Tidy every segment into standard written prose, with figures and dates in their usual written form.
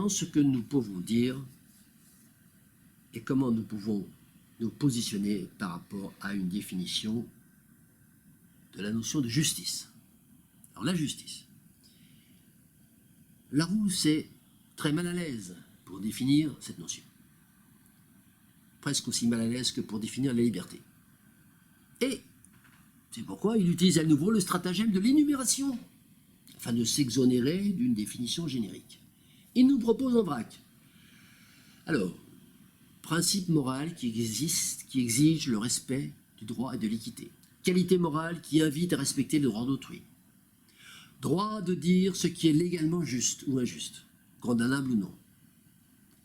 maintenant ce que nous pouvons dire et comment nous pouvons nous positionner par rapport à une définition de la notion de justice. Alors la justice. Larousse est très mal à l'aise pour définir cette notion. Presque aussi mal à l'aise que pour définir la liberté. Et c'est pourquoi il utilise à nouveau le stratagème de l'énumération, afin de s'exonérer d'une définition générique. Il nous propose en vrac. Alors, principe moral qui exige le respect du droit et de l'équité. Qualité morale qui invite à respecter le droit d'autrui. Droit de dire ce qui est légalement juste ou injuste, condamnable ou non.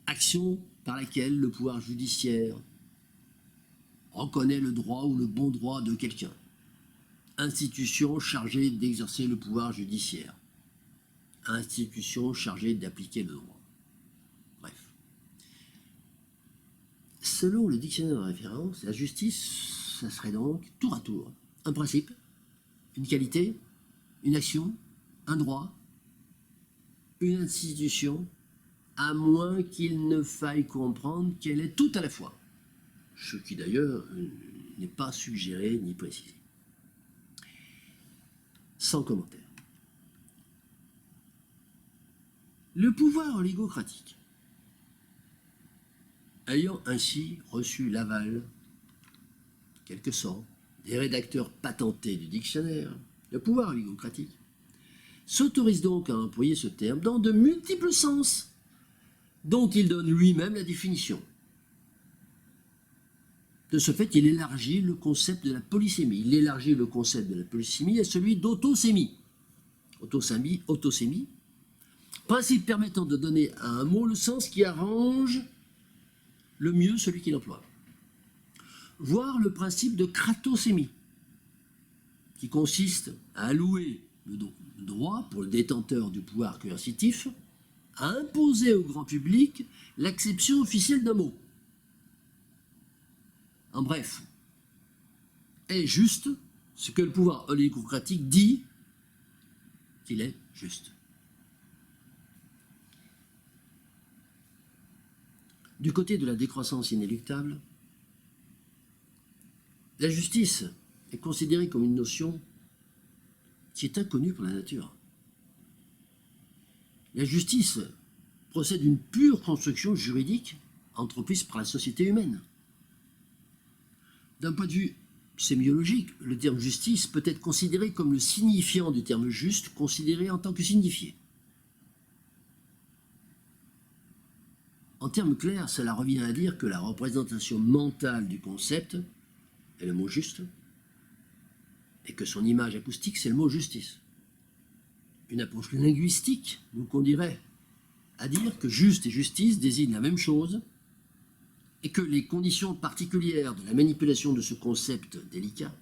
Action par laquelle le pouvoir judiciaire reconnaît le droit ou le bon droit de quelqu'un. Institution chargée d'exercer le pouvoir judiciaire. Institution chargée d'appliquer le droit. Bref. Selon le dictionnaire de référence, la justice, ça serait donc, tour à tour, un principe, une qualité, une action, un droit, une institution, à moins qu'il ne faille comprendre qu'elle est tout à la fois. Ce qui d'ailleurs n'est pas suggéré ni précisé. Sans commentaire. Le pouvoir oligocratique, ayant ainsi reçu l'aval, quelque sorte, des rédacteurs patentés du dictionnaire, le pouvoir oligocratique s'autorise donc à employer ce terme dans de multiples sens, dont il donne lui-même la définition. De ce fait, il élargit le concept de la polysémie. Il élargit le concept de la polysémie à celui d'autosémie. Autosémie, principe permettant de donner à un mot le sens qui arrange le mieux celui qui l'emploie. Voire le principe de cratosémie, qui consiste à allouer le droit pour le détenteur du pouvoir coercitif à imposer au grand public l'acception officielle d'un mot. En bref, est juste ce que le pouvoir oligocratique dit qu'il est juste. Du côté de la décroissance inéluctable, la justice est considérée comme une notion qui est inconnue pour la nature. La justice procède d'une pure construction juridique entreprise par la société humaine. D'un point de vue sémiologique, le terme justice peut être considéré comme le signifiant du terme juste, considéré en tant que signifié. En termes clairs, cela revient à dire que la représentation mentale du concept est le mot juste, et que son image acoustique, c'est le mot justice. Une approche linguistique nous conduirait à dire que juste et justice désignent la même chose, et que les conditions particulières de la manipulation de ce concept délicat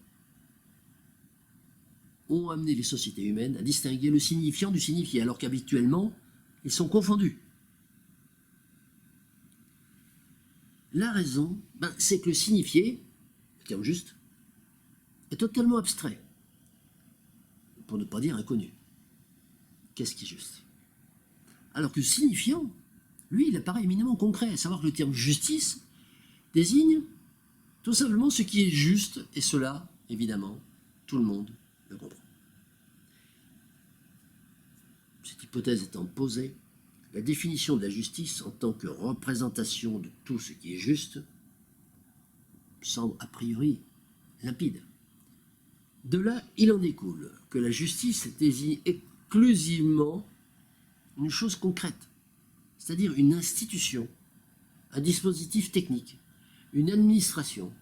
ont amené les sociétés humaines à distinguer le signifiant du signifié, alors qu'habituellement, ils sont confondus. La raison, c'est que le signifié, le terme juste, est totalement abstrait, pour ne pas dire inconnu. Qu'est-ce qui est juste? Alors que le signifiant, lui, il apparaît éminemment concret, à savoir que le terme justice désigne tout simplement ce qui est juste, et cela, évidemment, tout le monde le comprend. Cette hypothèse étant posée, la définition de la justice en tant que représentation de tout ce qui est juste semble a priori limpide. De là, il en découle que la justice désigne exclusivement une chose concrète, c'est-à-dire une institution, un dispositif technique, une administration,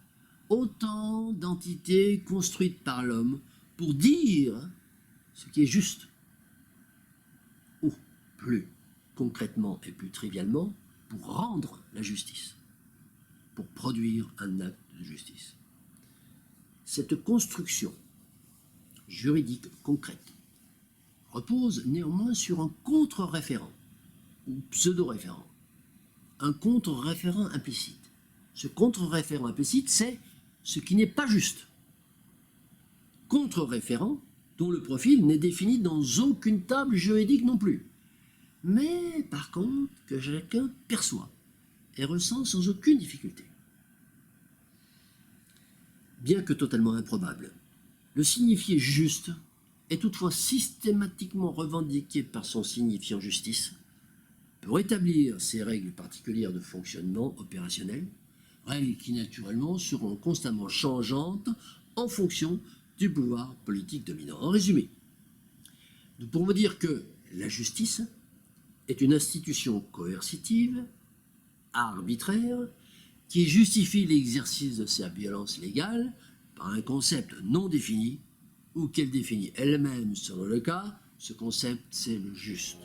autant d'entités construites par l'homme pour dire ce qui est juste, ou plus concrètement et plus trivialement, pour rendre la justice, pour produire un acte de justice. Cette construction juridique concrète repose néanmoins sur un contre-référent, ou pseudo-référent, un contre-référent implicite. Ce contre-référent implicite, c'est ce qui n'est pas juste. Contre-référent dont le profil n'est défini dans aucune table juridique non plus. mais par contre que chacun perçoit et ressent sans aucune difficulté. Bien que totalement improbable, le signifié juste est toutefois systématiquement revendiqué par son signifiant justice pour établir ces règles particulières de fonctionnement opérationnel, règles qui naturellement seront constamment changeantes en fonction du pouvoir politique dominant. En résumé, nous pourrons dire que la justice est une institution coercitive, arbitraire, qui justifie l'exercice de sa violence légale par un concept non défini ou qu'elle définit elle-même selon le cas. Ce concept, c'est le juste.